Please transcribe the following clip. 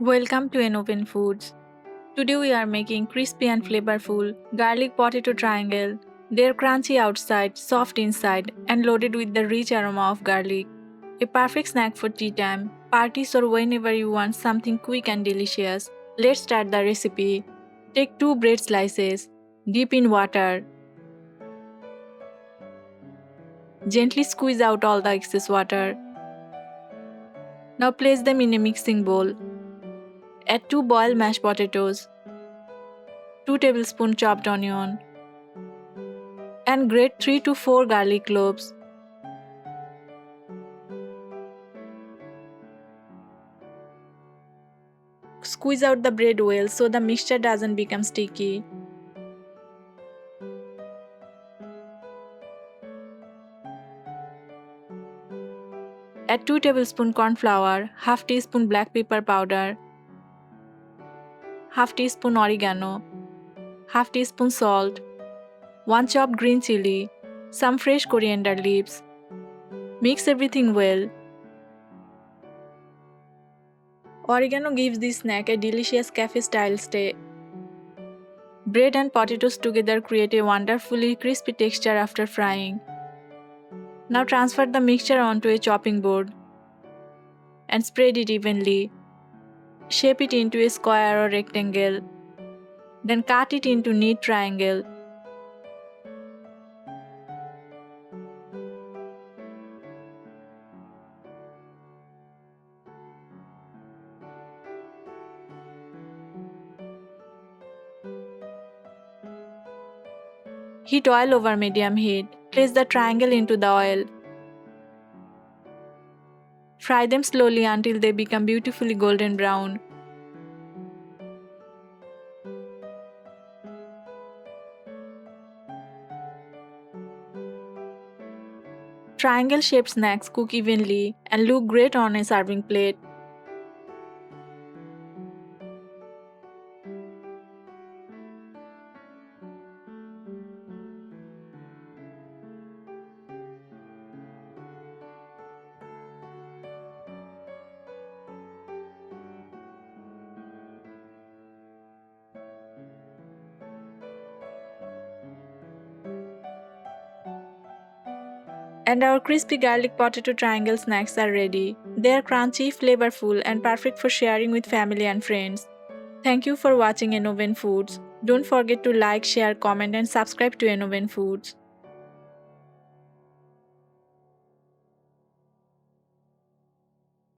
Welcome to Oven Foods. Today we are making crispy and flavorful garlic potato triangle. They're crunchy outside, soft inside, and loaded with the rich aroma of garlic. A perfect snack for tea time, parties, or whenever you want something quick and delicious. Let's start the recipe. Take 2 bread slices, dip in water. Gently squeeze out all the excess water. Now place them in a mixing bowl. Add 2 boiled mashed potatoes, 2 tablespoons chopped onion, and grate 3 to 4 garlic cloves. Squeeze out the bread well so the mixture doesn't become sticky. Add 2 tablespoons corn flour, half teaspoon black pepper powder, half teaspoon oregano, half teaspoon salt, 1 chopped green chili, some fresh coriander leaves. Mix everything well. Oregano gives this snack a delicious cafe-style taste. Bread and potatoes together create a wonderfully crispy texture after frying. Now transfer the mixture onto a chopping board and spread it evenly. Shape it into a square or rectangle. Then cut it into neat triangle. Heat oil over medium heat. Place the triangle into the oil. Fry them slowly until they become beautifully golden brown. Triangle-shaped snacks cook evenly and look great on a serving plate. And our crispy garlic potato triangle snacks are ready. They are crunchy, flavorful, and perfect for sharing with family and friends. Thank you for watching Oven Foods. Don't forget to like, share, comment, and subscribe to Oven Foods.